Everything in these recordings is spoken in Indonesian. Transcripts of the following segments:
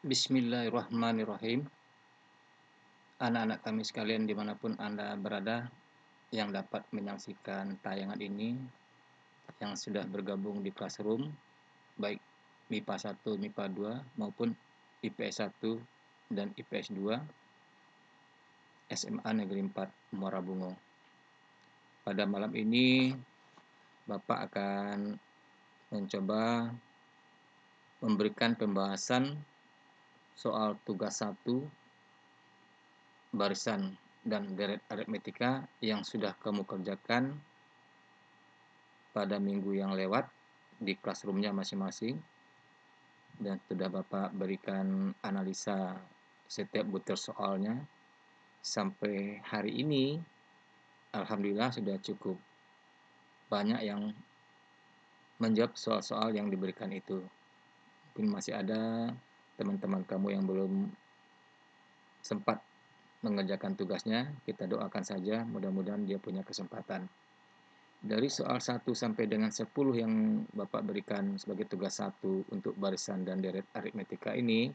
Bismillahirrahmanirrahim. Anak-anak kami sekalian dimanapun Anda berada yang dapat menyaksikan tayangan ini, yang sudah bergabung di Classroom, baik MIPA 1, MIPA 2, maupun IPS 1 dan IPS 2, SMA Negeri 4 Muara Bungo. Pada malam ini, Bapak akan mencoba memberikan pembahasan soal tugas 1 barisan dan deret aritmetika yang sudah kamu kerjakan pada minggu yang lewat di classroom-nya masing-masing, dan sudah Bapak berikan analisa setiap butir soalnya. Sampai hari ini, alhamdulillah sudah cukup banyak yang menjawab soal-soal yang diberikan itu. Mungkin masih ada teman-teman kamu yang belum sempat mengerjakan tugasnya. Kita doakan saja, mudah-mudahan dia punya kesempatan. Dari soal 1 sampai dengan 10 yang Bapak berikan sebagai tugas 1 untuk barisan dan deret aritmetika ini,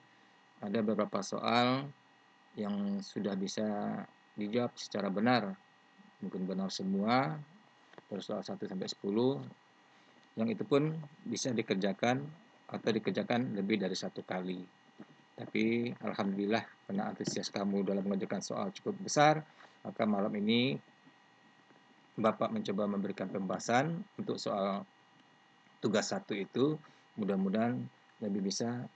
ada beberapa soal yang sudah bisa dijawab secara benar. Mungkin benar semua, dari soal 1 sampai 10, yang itu pun bisa dikerjakan atau dikerjakan lebih dari satu kali. Tapi alhamdulillah karena antusias kamu dalam mengerjakan soal cukup besar, maka malam ini Bapak mencoba memberikan pembahasan untuk soal tugas 1 itu. Mudah-mudahan lebih bisa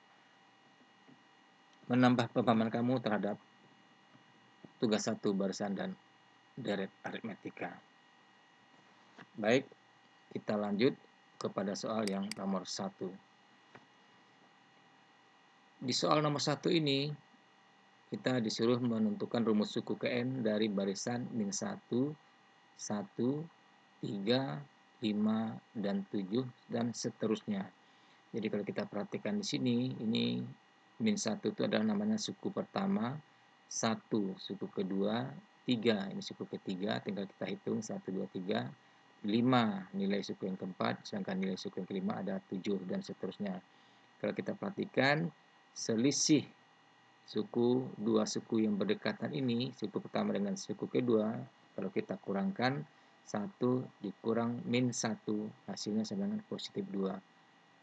menambah pemahaman kamu terhadap tugas 1 barisan dan deret aritmetika. Baik, kita lanjut kepada soal yang nomor 1. Di soal nomor 1 ini, kita disuruh menentukan rumus suku Kn dari barisan min 1, 1, 3, 5, dan 7, dan seterusnya. Jadi kalau kita perhatikan di sini, ini min 1 itu adalah namanya suku pertama, 1 suku kedua, 3 ini suku ketiga, tinggal kita hitung 1, 2, 3, 5 nilai suku yang keempat, sedangkan nilai suku yang kelima ada 7, dan seterusnya. Kalau kita perhatikan selisih dua suku yang berdekatan ini, suku pertama dengan suku kedua, kalau kita kurangkan 1 dikurang min 1, hasilnya sama dengan positif 2.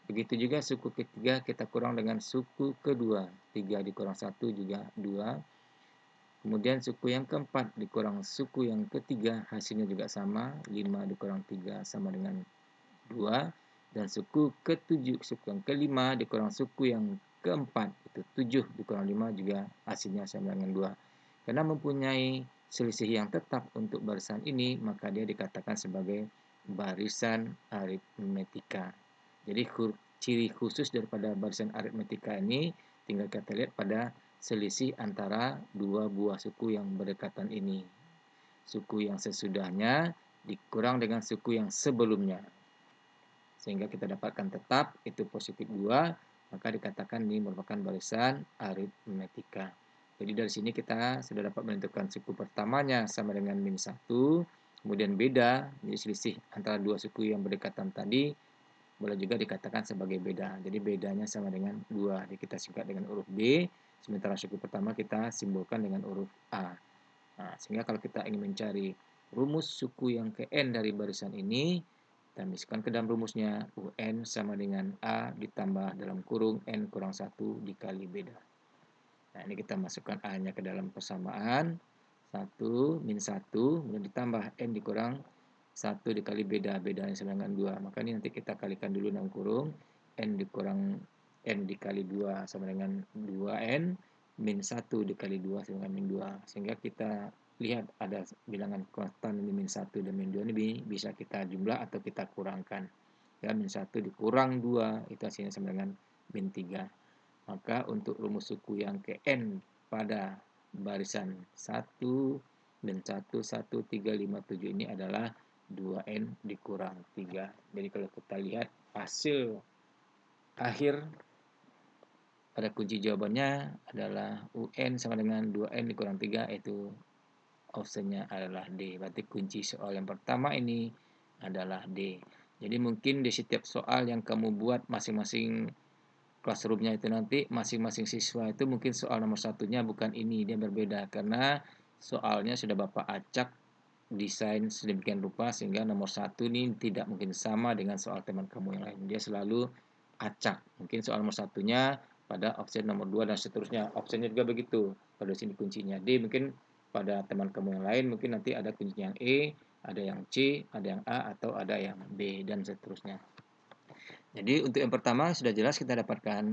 Begitu juga suku ketiga kita kurang dengan suku kedua, 3 dikurang 1 juga 2. Kemudian suku yang keempat dikurang suku yang ketiga, hasilnya juga sama, 5 dikurang 3 sama dengan 2. Dan suku ketujuh, suku yang kelima dikurang suku yang keempat, itu 7 dikurang 5 juga hasilnya sama dengan 2. Karena mempunyai selisih yang tetap untuk barisan ini, maka dia dikatakan sebagai barisan aritmetika. Jadi ciri khusus daripada barisan aritmetika ini tinggal kita lihat pada selisih antara dua buah suku yang berdekatan ini. Suku yang sesudahnya dikurang dengan suku yang sebelumnya. Sehingga kita dapatkan tetap itu positif 2, maka dikatakan ini merupakan barisan aritmetika. Jadi dari sini kita sudah dapat menentukan suku pertamanya sama dengan min 1, kemudian beda, jadi selisih antara dua suku yang berdekatan tadi, boleh juga dikatakan sebagai beda. Jadi bedanya sama dengan 2. Jadi kita singkat dengan huruf B, sementara suku pertama kita simbolkan dengan huruf A. Nah, sehingga kalau kita ingin mencari rumus suku yang ke N dari barisan ini, kita masukkan ke dalam rumusnya UN sama dengan A ditambah dalam kurung N kurang 1 dikali beda. Nah, ini kita masukkan A-nya ke dalam persamaan. 1 min 1, kemudian ditambah N dikurang 1 dikali beda, bedanya sama dengan 2. Maka ini nanti kita kalikan dulu dalam kurung. N dikurang N dikali 2 sama dengan 2N, min 1 dikali 2 sama dengan min 2. Sehingga kita lihat ada bilangan konstan ini min 1 dan min 2 ini bisa kita jumlah atau kita kurangkan. Ya, min 1 dikurang 2, itu hasilnya sama dengan min 3. Maka untuk rumus suku yang ke N pada barisan 1 dan 1, 1, 3, 5, 7 ini adalah 2N dikurang 3. Jadi kalau kita lihat hasil akhir pada kunci jawabannya adalah UN sama dengan 2N dikurang 3, yaitu optionnya adalah D. Berarti kunci soal yang pertama ini adalah D. Jadi mungkin di setiap soal yang kamu buat masing-masing classroom-nya itu nanti masing-masing siswa itu mungkin soal nomor satunya bukan ini, dia berbeda karena soalnya sudah Bapak acak desain sedemikian rupa sehingga nomor satu ini tidak mungkin sama dengan soal teman kamu yang lain. Dia selalu acak. Mungkin soal nomor satunya pada opsi nomor 2 dan seterusnya. Opsinya juga begitu. Pada sini kuncinya D, mungkin pada teman kamu yang lain mungkin nanti ada kunci yang E, ada yang C, ada yang A, atau ada yang B, dan seterusnya. Jadi untuk yang pertama sudah jelas kita dapatkan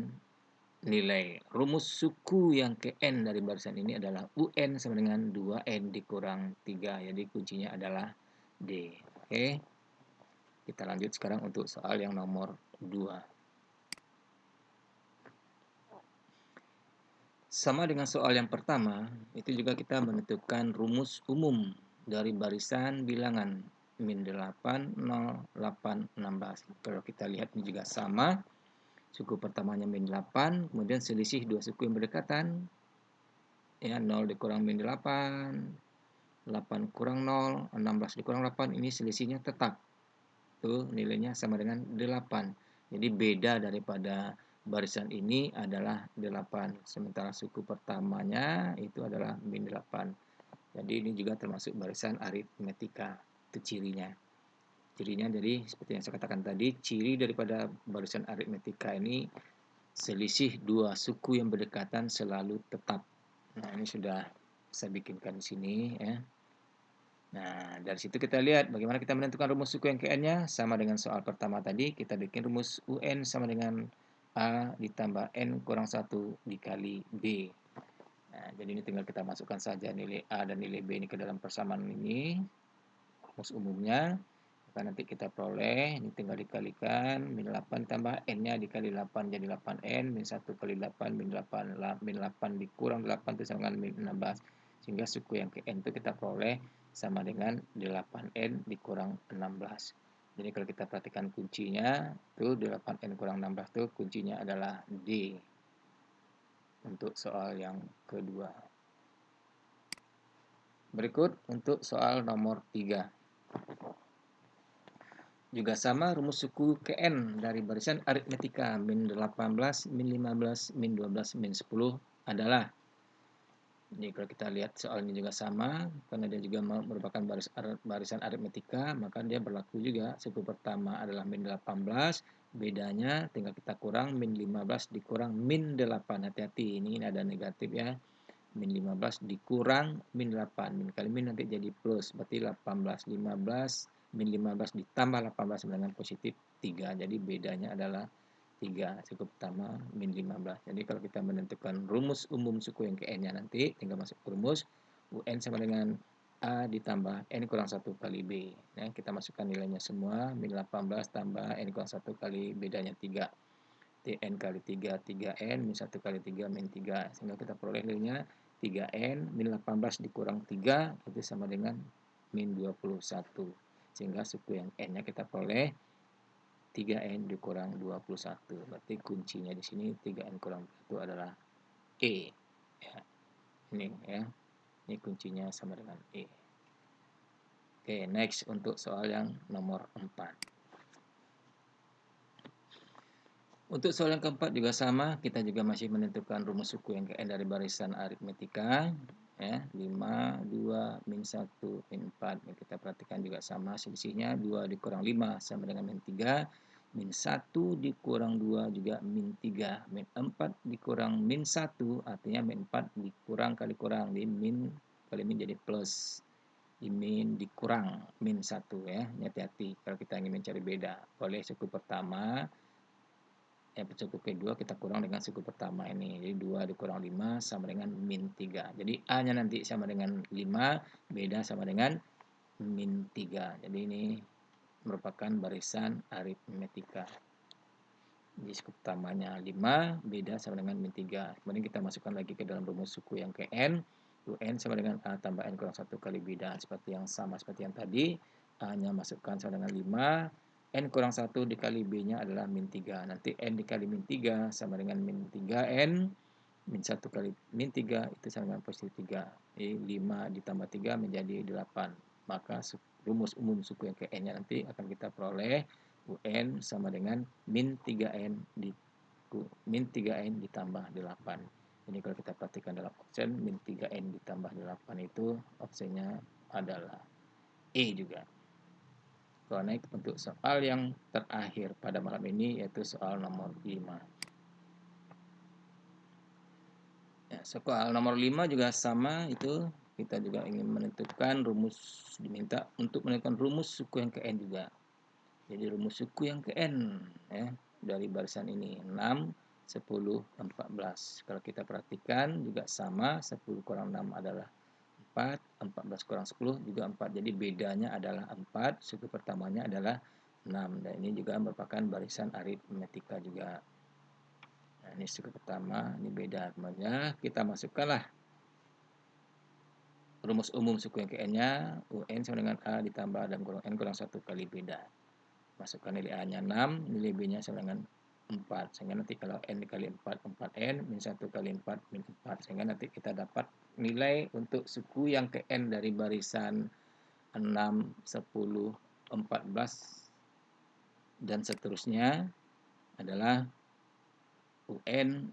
nilai rumus suku yang ke N dari barisan ini adalah UN sama dengan 2N dikurang 3. Jadi kuncinya adalah D. Oke. Kita lanjut sekarang untuk soal yang nomor 2. Sama dengan soal yang pertama, itu juga kita menentukan rumus umum dari barisan bilangan min 8, 0, 8, 16. Kalau kita lihat ini juga sama. Suku pertamanya min 8, kemudian selisih dua suku yang berdekatan. Ya, 0 dikurang min 8, 8 kurang 0, 16 dikurang 8, ini selisihnya tetap. Tuh, nilainya sama dengan 8. Jadi beda daripada barisan ini adalah 8. Sementara suku pertamanya itu adalah min 8. Jadi ini juga termasuk barisan aritmetika. Itu cirinya. Cirinya jadi seperti yang saya katakan tadi, ciri daripada barisan aritmetika ini selisih dua suku yang berdekatan selalu tetap. Nah, ini sudah saya bikinkan di sini ya. Nah, dari situ kita lihat bagaimana kita menentukan rumus suku yang KN-nya sama dengan soal pertama tadi, kita bikin rumus UN sama dengan A ditambah N kurang 1 dikali B. Nah, jadi ini tinggal kita masukkan saja nilai A dan nilai B ini ke dalam persamaan ini, rumus umumnya. Maka nanti kita peroleh, ini tinggal dikalikan, min 8 tambah N-nya dikali 8 jadi 8N, min 1 kali 8, min 8, min 8 dikurang 8 itu sama dengan min 16. Sehingga suku yang ke N itu kita peroleh sama dengan 8N dikurang 16. Jadi kalau kita perhatikan kuncinya, itu 8N kurang 16 itu kuncinya adalah D. Untuk soal yang kedua. Berikut untuk soal nomor 3. Juga sama rumus suku KN dari barisan aritmetika min 18, min 15, min 12, min 10 adalah. Jadi kalau kita lihat soal ini juga sama, karena dia juga merupakan barisan aritmetika, maka dia berlaku juga. Suku pertama adalah min 18, bedanya tinggal kita kurang min 15 dikurang min 8. Hati-hati, ini ada negatif ya. Min 15 dikurang min 8. Min kali min nanti jadi plus, berarti 18. 15, min 15 ditambah 18 dengan positif 3. Jadi bedanya adalah 3. Suku pertama min 15. Jadi kalau kita menentukan rumus umum suku yang ke N-nya nanti, tinggal masuk ke rumus. UN sama dengan A ditambah N kurang 1 kali B. Nah, kita masukkan nilainya semua. Min 18 tambah N kurang 1 kali bedanya 3. Tn kali 3, 3N, min 1 kali 3, min 3. Sehingga kita peroleh nilainya 3N, min 18 dikurang 3, itu sama dengan min 21. Sehingga suku yang N-nya kita peroleh 3N dikurang 21. Berarti kuncinya di sini 3N kurang 21 adalah E. Ya, ini ya. Ini kuncinya sama dengan E. Oke, next untuk soal yang nomor 4. Untuk soal yang keempat juga sama, kita juga masih menentukan rumus suku yang KN dari barisan aritmetika. Ya, 5, 2, min 1, min 4. Kita perhatikan juga sama, selisihnya 2 dikurang 5 sama dengan min 3. Min 1 dikurang 2 juga min 3. Min 4 dikurang min 1, artinya min 4 dikurang kali kurang. Di min kali min jadi plus. Di min dikurang min 1 ya. Hati-hati kalau kita ingin mencari beda. Oleh suku pertama, suku kedua kita kurang dengan suku pertama ini. Jadi 2 dikurang 5 sama dengan min 3. Jadi A-nya nanti sama dengan 5, beda sama dengan min 3. Jadi ini merupakan barisan aritmetika. Jadi suku pertamanya 5, beda sama dengan min 3. Kemudian kita masukkan lagi ke dalam rumus suku yang ke N. UN sama dengan A tambah N kurang 1 kali beda. Seperti yang sama seperti yang tadi. A-nya masukkan sama dengan 5. N kurang 1 dikali B-nya adalah min 3. Nanti N dikali min 3 sama dengan min 3N. Min 1 kali min 3 itu sama dengan positif 3. Jadi 5 ditambah 3 menjadi 8. Maka rumus umum suku yang ke N-nya nanti akan kita peroleh UN sama dengan min 3N suku min 3N ditambah 8. Ini kalau kita perhatikan dalam option min 3N ditambah 8 itu opsinya adalah E juga. Kalau naik untuk soal yang terakhir pada malam ini yaitu soal nomor 5. Ya, soal nomor 5 juga sama, itu kita juga ingin menentukan rumus, diminta untuk menentukan rumus suku yang ke N juga. Jadi rumus suku yang ke N ya, dari barisan ini 6, 10, 14. Kalau kita perhatikan juga sama, 10 kurang 6 adalah 4, 14 kurang 10 juga 4. Jadi bedanya adalah 4, suku pertamanya adalah 6. Dan ini juga merupakan barisan aritmetika juga. Nah, ini suku pertama, ini beda. Kemudian kita masukkanlah rumus umum suku yang ke N-nya, UN sama dengan A ditambah dan kurang N kurang 1 kali beda. Masukkan nilai A-nya 6, nilai B-nya sama dengan 4. Sehingga nanti kalau N dikali 4, 4N, min 1 kali 4, min 4. Sehingga nanti kita dapat nilai untuk suku yang ke N dari barisan 6, 10, 14, dan seterusnya adalah UN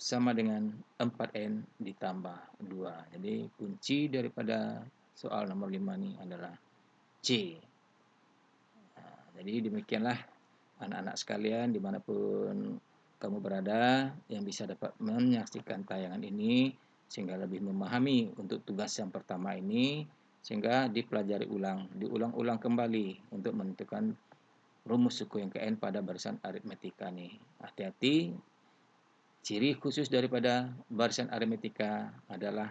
sama dengan 4N ditambah 2. Jadi kunci daripada soal nomor 5 ini adalah C. Nah, jadi demikianlah anak-anak sekalian dimanapun kamu berada yang bisa dapat menyaksikan tayangan ini sehingga lebih memahami untuk tugas yang pertama ini, sehingga dipelajari ulang, diulang-ulang kembali untuk menentukan rumus suku yang ke N pada barisan aritmetika nih. Hati-hati. Ciri khusus daripada barisan aritmetika adalah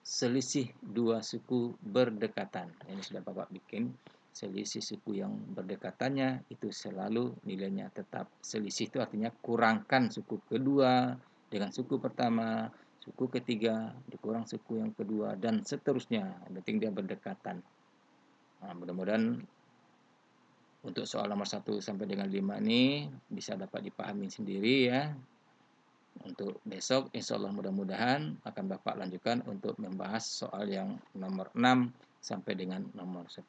selisih dua suku berdekatan. Ini sudah Bapak bikin. Selisih suku yang berdekatannya itu selalu nilainya tetap. Selisih itu artinya kurangkan suku kedua dengan suku pertama, suku ketiga dikurang suku yang kedua, dan seterusnya. Yang penting dia berdekatan. Nah, mudah-mudahan untuk soal nomor 1 sampai dengan 5 ini bisa dapat dipahami sendiri ya. Untuk besok insya Allah mudah-mudahan akan Bapak lanjutkan untuk membahas soal yang nomor 6 sampai dengan nomor 10.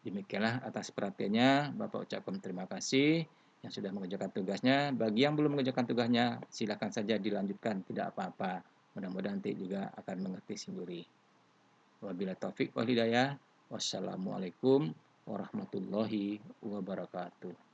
Demikianlah atas perhatiannya, Bapak ucapkan terima kasih yang sudah mengerjakan tugasnya. Bagi yang belum mengerjakan tugasnya, silakan saja dilanjutkan, tidak apa-apa. Mudah-mudahan nanti juga akan mengerti sendiri. Wabillahi taufik wal hidayah. Wassalamualaikum warahmatullahi wabarakatuh.